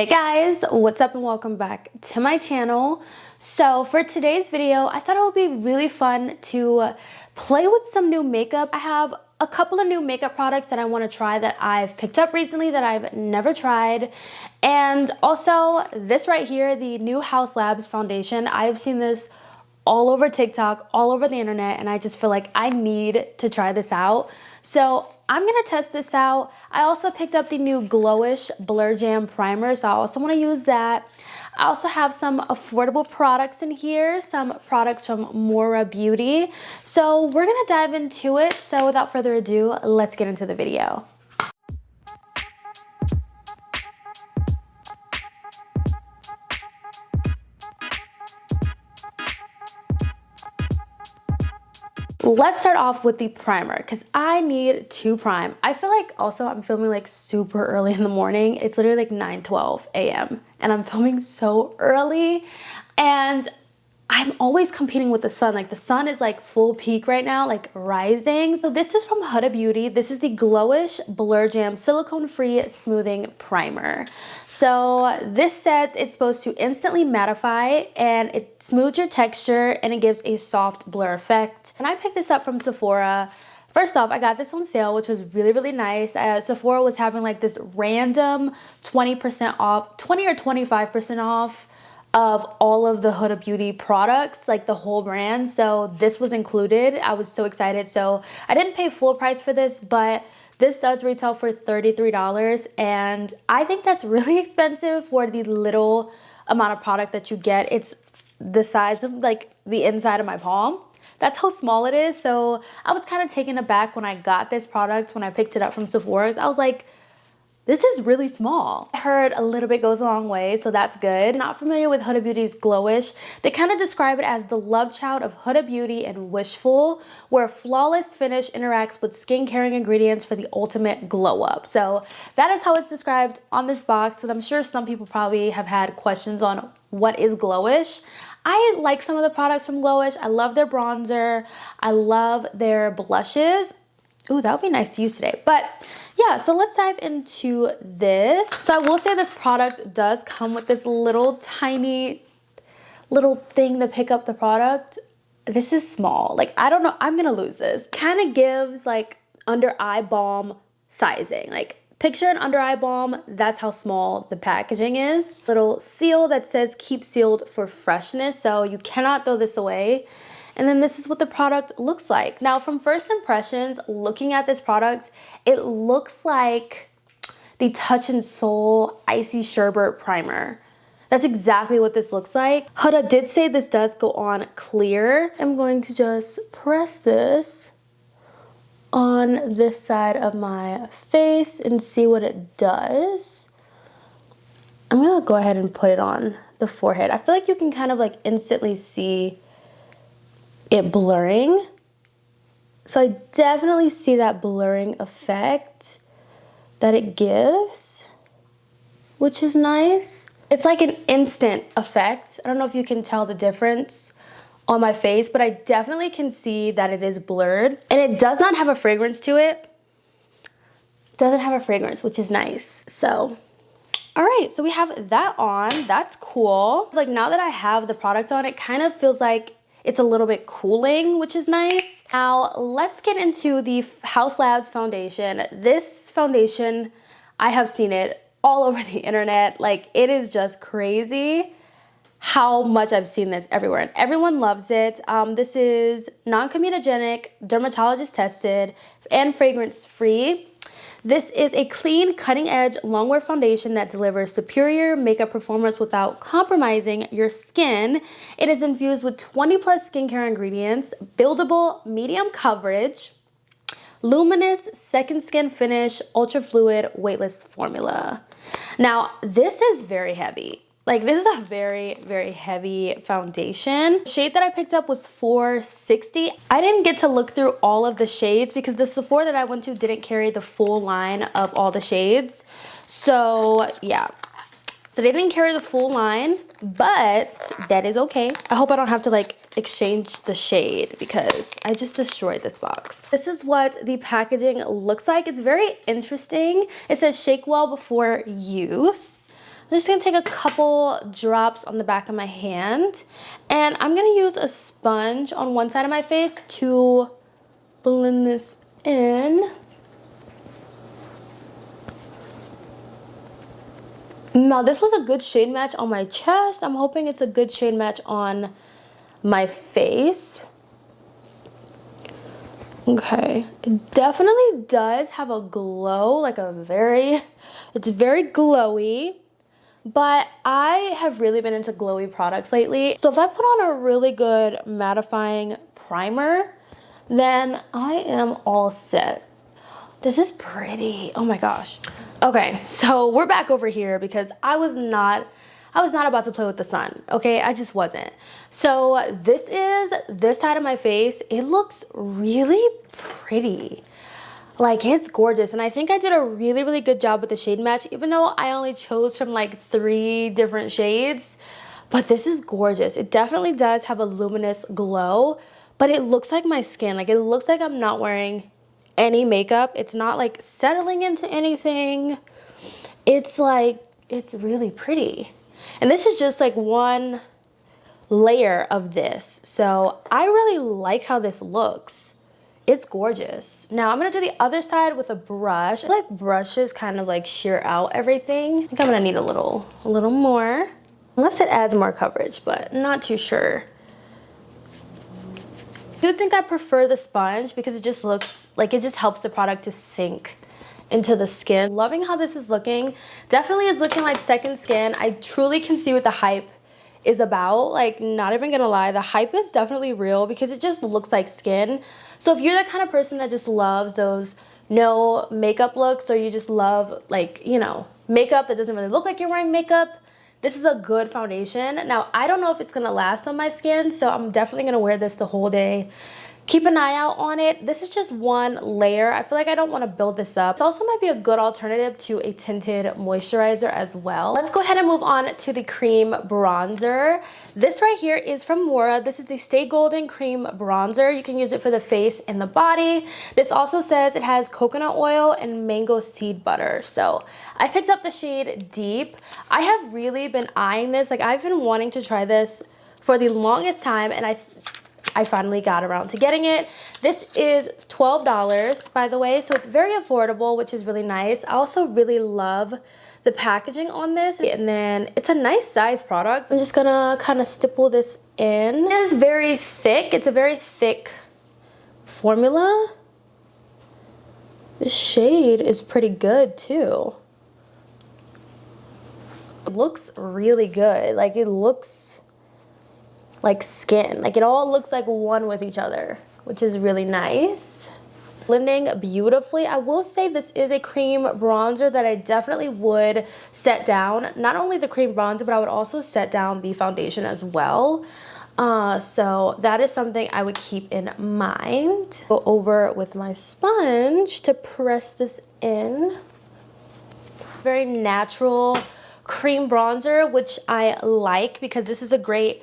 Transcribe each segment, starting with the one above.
Hey guys, what's up and welcome back to my channel. So for today's video, I thought it would be really fun to play with some new makeup. I have a couple of new makeup products that I want to try that I've picked up recently that I've never tried. And also this right here, the new Haus foundation. I've seen this all over TikTok, all over the internet, and I just feel like I need to try this out. So I'm gonna test this out. I also picked up the new Glowish Blur Jam Primer, so I also wanna use that. I also have some affordable products in here, some products from Moira Beauty. So we're gonna dive into it. So without further ado, let's get into the video. Let's start off with the primer because I need to prime. I feel like also I'm filming like super early in the morning. It's literally like 9:12 a.m. and I'm filming so early and I'm always competing with the sun. Like the sun is like full peak right now, like rising. So this is from Huda Beauty. This is the Glowish Blur Jam Silicone Free Smoothing Primer. So this says it's supposed to instantly mattify and it smooths your texture and it gives a soft blur effect. And I picked this up from Sephora. First off, I got this on sale, which was really, really nice. Sephora was having like this random 20% off, 20 or 25% off of all of the Huda Beauty products, like the whole brand. So this was included. I was so excited. So I didn't pay full price for this, but this does retail for $33. And I think that's really expensive for the little amount of product that you get. It's the size of like the inside of my palm. That's how small it is. So I was kind of taken aback when I got this product, when I picked it up from Sephora. I was like, this is really small. I heard a little bit goes a long way, so that's good. Not familiar with Huda Beauty's Glowish. They kind of describe it as the love child of Huda Beauty and Wishful, where a flawless finish interacts with skin-caring ingredients for the ultimate glow up. So that is how it's described on this box, and I'm sure some people probably have had questions on what is Glowish. I like some of the products from Glowish. I love their bronzer. I love their blushes. Ooh, that would be nice to use today. But yeah, so let's dive into this. So I will say this product does come with this little tiny little thing to pick up the product. This is small. Like, I don't know, I'm gonna lose this. Kind of gives like under eye balm sizing. Like picture an under eye balm, that's how small the packaging is. Little seal that says keep sealed for freshness. So you cannot throw this away. And then this is what the product looks like. Now, from first impressions, looking at this product, it looks like the Touch in Soul Icy Sherbet Primer. That's exactly what this looks like. Huda did say this does go on clear. I'm going to just press this on this side of my face and see what it does. I'm gonna go ahead and put it on the forehead. I feel like you can kind of like instantly see it blurring. So I definitely see that blurring effect that it gives, which is nice. It's like an instant effect. I don't know if you can tell the difference on my face, but I definitely can see that it is blurred. And it does not have a fragrance to it. It doesn't have a fragrance, which is nice. So, all right, so we have that on. That's cool. Like now that I have the product on, it kind of feels like it's a little bit cooling, which is nice. Now, let's get into the Haus foundation. This foundation, I have seen it all over the internet. Like, it is just crazy how much I've seen this everywhere. And everyone loves it. This is non-comedogenic, dermatologist tested, and fragrance-free. This is a clean, cutting-edge, long-wear foundation that delivers superior makeup performance without compromising your skin. It is infused with 20+ skincare ingredients, buildable medium coverage, luminous second skin finish, ultra fluid, weightless formula. Now, this is very heavy. Like, this is a very, very heavy foundation. The shade that I picked up was 460. I didn't get to look through all of the shades because the Sephora that I went to didn't carry the full line of all the shades. So, yeah. So they didn't carry the full line, but that is okay. I hope I don't have to like exchange the shade because I just destroyed this box. This is what the packaging looks like. It's very interesting. It says shake well before use. I'm just gonna take a couple drops on the back of my hand, and I'm gonna use a sponge on one side of my face to blend this in. Now this was a good shade match on my chest. I'm hoping it's a good shade match on my face. Okay, it definitely does have a glow, like it's very glowy, but I have really been into glowy products lately. So if I put on a really good mattifying primer, then I am all set. This is pretty, oh my gosh. Okay, so we're back over here because I was not about to play with the sun, okay? I just wasn't. So this is this side of my face. It looks really pretty. Like, it's gorgeous. And I think I did a really, really good job with the shade match, even though I only chose from like 3 different shades. But this is gorgeous. It definitely does have a luminous glow, but it looks like my skin. Like, it looks like I'm not wearing any makeup. It's not like settling into anything. It's like, it's really pretty. And this is just like one layer of this. So I really like how this looks. It's gorgeous. Now I'm gonna do the other side with a brush. I like brushes kind of like sheer out everything. I think I'm gonna need a little more. Unless it adds more coverage, but not too sure. I do think I prefer the sponge because it just looks like it just helps the product to sink into the skin. Loving how this is looking. Definitely is looking like second skin. I truly can see what the hype is about. Like, not even gonna lie, the hype is definitely real because it just looks like skin. So if you're that kind of person that just loves those no makeup looks, or you just love, like, you know, makeup that doesn't really look like you're wearing makeup, this is a good foundation. Now, I don't know if it's gonna last on my skin, so I'm definitely gonna wear this the whole day. Keep an eye out on it. This is just one layer. I feel like I don't want to build this up. This also might be a good alternative to a tinted moisturizer as well. Let's go ahead and move on to the cream bronzer. This right here is from Moira. This is the Stay Golden Cream Bronzer. You can use it for the face and the body. This also says it has coconut oil and mango seed butter. So I picked up the shade Deep. I have really been eyeing this. Like, I've been wanting to try this for the longest time, and I finally got around to getting it. This is $12, by the way, so it's very affordable, which is really nice. I also really love the packaging on this, and then it's a nice size product. I'm just gonna kind of stipple this in. It is very thick. It's a very thick formula. This shade is pretty good too. It looks really good. Like, it looks like skin. Like, it all looks like one with each other, which is really nice. Blending beautifully. I will say this is a cream bronzer that I definitely would set down. Not only the cream bronzer, but I would also set down the foundation as well. So that is something I would keep in mind. Go over with my sponge to press this in. Very natural cream bronzer, which I like because this is a great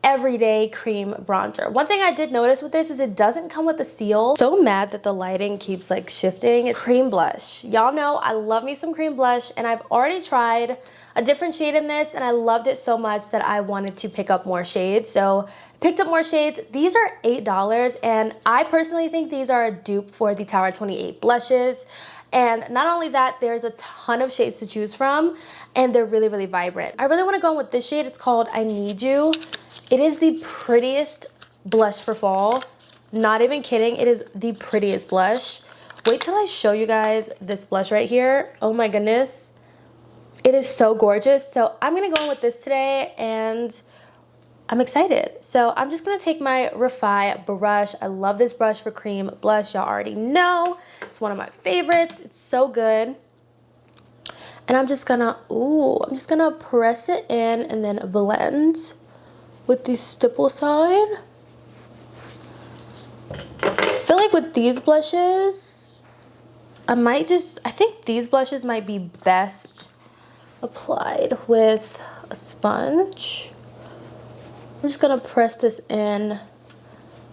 everyday cream bronzer. One thing I did notice with this is it doesn't come with a seal. So mad that the lighting keeps like shifting. Cream blush. Y'all know I love me some cream blush, and I've already tried a different shade in this and I loved it so much that I wanted to pick up more shades. So I picked up more shades. These are $8, and I personally think these are a dupe for the Tower 28 blushes. And not only that, there's a ton of shades to choose from, and they're really, really vibrant. I really want to go in with this shade. It's called I Need You. It is the prettiest blush for fall. Not even kidding. It is the prettiest blush. Wait till I show you guys this blush right here. Oh my goodness. It is so gorgeous. So I'm going to go in with this today, and I'm excited. So I'm just going to take my Refi brush. I love this brush for cream blush. Y'all already know. It's one of my favorites. It's so good. And I'm just gonna press it in and then blend with the stipple side. I feel like with these blushes, I think these blushes might be best applied with a sponge. I'm just gonna press this in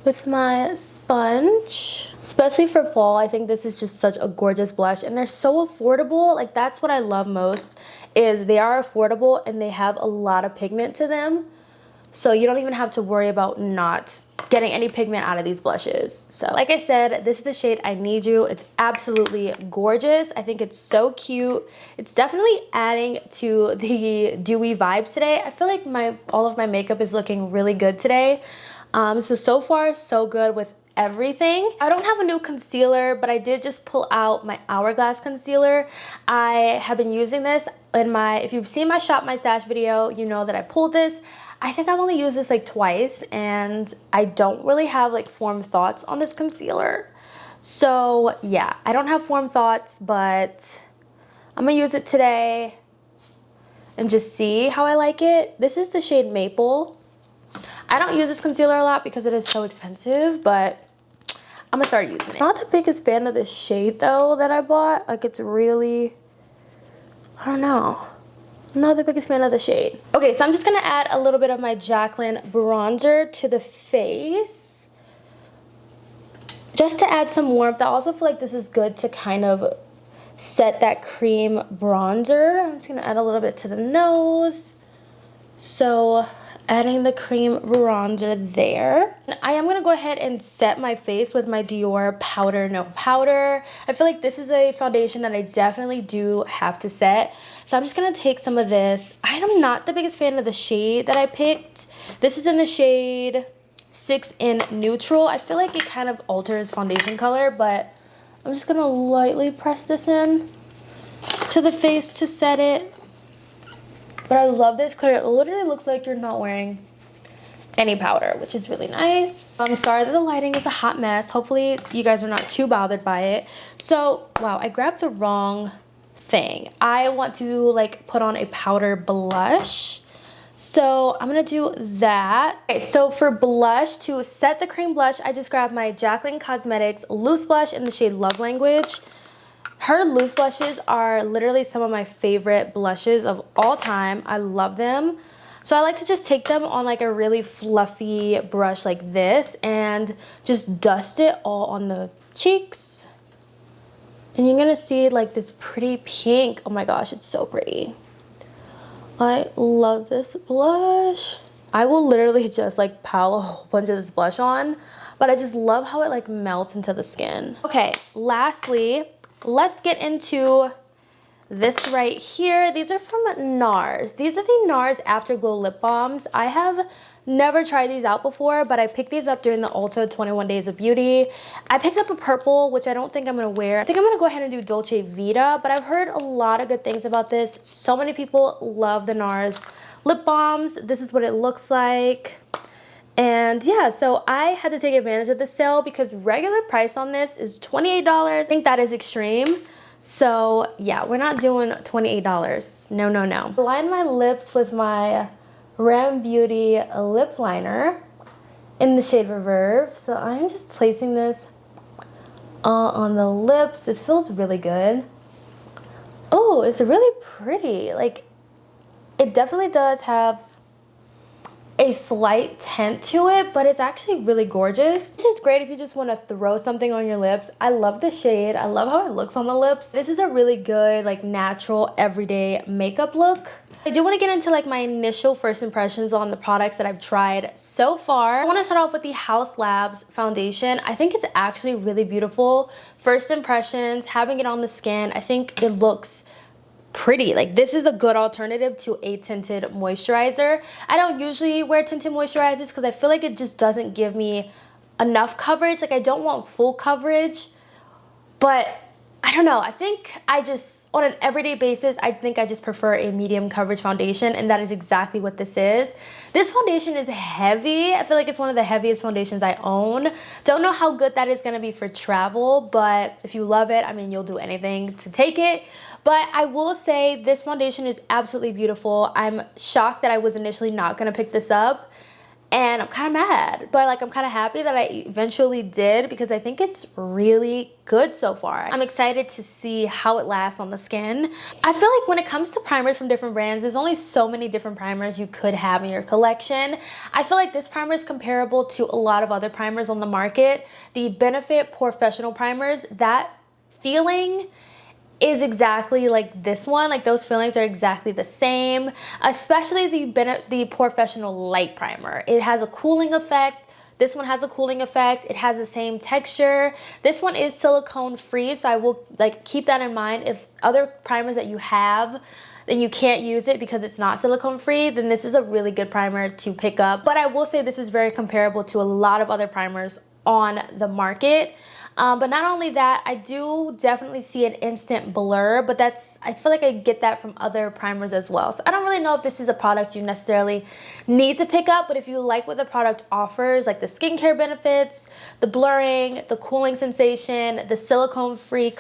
with my sponge. Especially for fall, I think this is just such a gorgeous blush, and they're so affordable. Like, that's what I love most, is they are affordable and they have a lot of pigment to them. So you don't even have to worry about not getting any pigment out of these blushes. So like I said, this is the shade I Need You. It's absolutely gorgeous. I think it's so cute. It's definitely adding to the dewy vibes today. I feel like all of my makeup is looking really good today. So far so good with everything. I don't have a new concealer, but I did just pull out my Hourglass concealer. I have been using this in if you've seen my Shop My Stash video, you know that I pulled this. I think I've only used this like twice, and I don't really have like formed thoughts on this concealer. So yeah, I don't have formed thoughts, but I'm gonna use it today and just see how I like it. This is the shade Maple. I don't use this concealer a lot because it is so expensive, but I'm gonna start using it. Not the biggest fan of this shade though that I bought. Like, it's really, I don't know. I'm not the biggest fan of the shade. Okay, so I'm just gonna add a little bit of my Jaclyn bronzer to the face, just to add some warmth. I also feel like this is good to kind of set that cream bronzer. I'm just gonna add a little bit to the nose. So adding the cream bronzer there. I am gonna go ahead and set my face with my Dior Powder No Powder. I feel like this is a foundation that I definitely do have to set. So I'm just gonna take some of this. I am not the biggest fan of the shade that I picked. This is in the shade 6 in Neutral. I feel like it kind of alters foundation color, but I'm just gonna lightly press this in to the face to set it. But I love this because it literally looks like you're not wearing any powder, which is really nice. I'm sorry that the lighting is a hot mess. Hopefully you guys are not too bothered by it. So, wow, I grabbed the wrong thing. I want to like put on a powder blush. So I'm gonna do that. Okay, so for blush, to set the cream blush, I just grabbed my Jaclyn Cosmetics loose blush in the shade Love Language. Her loose blushes are literally some of my favorite blushes of all time. I love them. So I like to just take them on like a really fluffy brush like this and just dust it all on the cheeks. And you're gonna see like this pretty pink. Oh my gosh, it's so pretty. I love this blush. I will literally just like pile a whole bunch of this blush on, but I just love how it like melts into the skin. Okay, lastly, let's get into this right here. These are from Nars. These are the Nars Afterglow lip balms. I have never tried these out before, but I picked these up during the Ulta 21 Days of Beauty. I picked up a purple, which I don't think I'm gonna wear. I think I'm gonna go ahead and do Dolce Vita, but I've heard a lot of good things about this. So many people love the Nars lip balms. This is what it looks like. And yeah, so I had to take advantage of the sale because regular price on this is $28. I think that is extreme. So yeah, we're not doing $28. No, no, no. Line my lips with my Rem Beauty lip liner in the shade Reverb. So I'm just placing this on the lips. This feels really good. Oh, it's really pretty. Like, it definitely does have a slight tint to it, but it's actually really gorgeous. This is great if you just want to throw something on your lips. I love the shade. I love how it looks on the lips. This is a really good, like, natural, everyday makeup look. I do want to get into like my initial first impressions on the products that I've tried so far. I want to start off with the Haus Labs foundation. I think it's actually really beautiful. First impressions, having it on the skin, I think it looks pretty. Like, this is a good alternative to a tinted moisturizer. I don't usually wear tinted moisturizers because I feel like it just doesn't give me enough coverage. Like, I don't want full coverage, but I don't know. I think I just, on an everyday basis, I think I just prefer a medium coverage foundation, and that is exactly what this is. This foundation is heavy. I feel like it's one of the heaviest foundations I own. Don't know how good that is gonna be for travel, but if you love it, I mean, you'll do anything to take it. But I will say this foundation is absolutely beautiful. I'm shocked that I was initially not gonna pick this up. and I'm kind of mad, but like I'm kind of happy that I eventually did because I think it's really good so far. I'm excited to see how it lasts on the skin. I feel like when it comes to primers from different brands, there's only so many different primers you could have in your collection. I feel like this primer is comparable to a lot of other primers on the market. The Benefit Professional primers, that feeling is exactly like this one. Like those feelings are exactly the same, especially the Professional Light Primer. It has a cooling effect. This one has a cooling effect. It has the same texture. This one is silicone free, so I will like keep that in mind. If other primers that you have, then you can't use it because it's not silicone free, then this is a really good primer to pick up. But I will say this is very comparable to a lot of other primers on the market. But not only that, I do definitely see an instant blur, but I feel like I get that from other primers as well. So I don't really know if this is a product you necessarily need to pick up, but if you like what the product offers, like the skincare benefits, the blurring, the cooling sensation, the silicone-free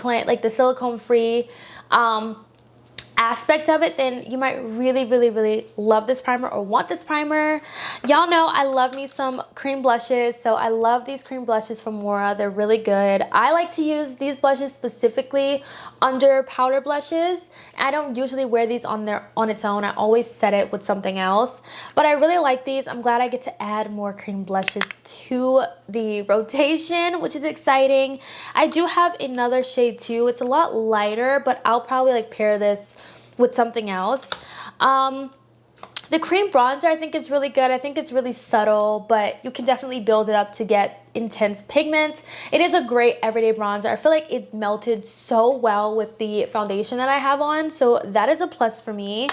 aspect of it, then you might really love this primer or want this primer. Y'all know I love me some cream blushes, so I love these cream blushes from Moira. They're really good. I like to use these blushes specifically under powder blushes. I don't usually wear these on its own. I always set it with something else, but I really like these. I'm glad I get to add more cream blushes to the rotation, which is exciting. I do have another shade too. It's a lot lighter, but I'll probably like pair this with something else. The cream bronzer I think is really good. I think it's really subtle, but you can definitely build it up to get intense pigment. It is a great everyday bronzer. I feel like it melted so well with the foundation that I have on, so that is a plus for me.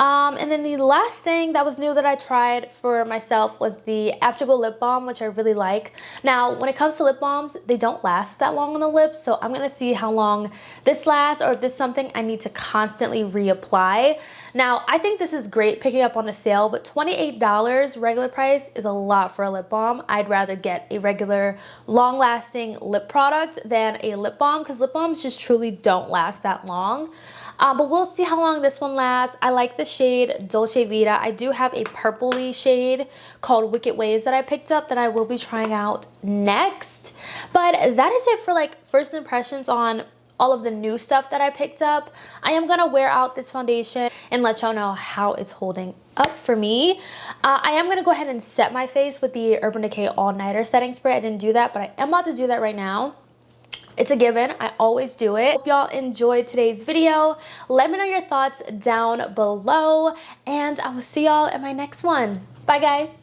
And then the last thing that was new that I tried for myself was the Afterglow lip balm, which I really like. Now, when it comes to lip balms, they don't last that long on the lips, so I'm gonna see how long this lasts or if this is something I need to constantly reapply. Now, I think this is great picking up on a sale, but $28 regular price is a lot for a lip balm. I'd rather get a regular long-lasting lip product than a lip balm because lip balms just truly don't last that long. But we'll see how long this one lasts. I like the shade Dolce Vita. I do have a purpley shade called Wicked Ways that I picked up that I will be trying out next. But that is it for like first impressions on all of the new stuff that I picked up. I am gonna wear out this foundation and let y'all know how it's holding up for me. I am gonna go ahead and set my face with the Urban Decay All Nighter setting spray. I didn't do that, but I am about to do that right now. It's a given. I always do it. Hope y'all enjoyed today's video. Let me know your thoughts down below, and I will see y'all in my next one. Bye, guys.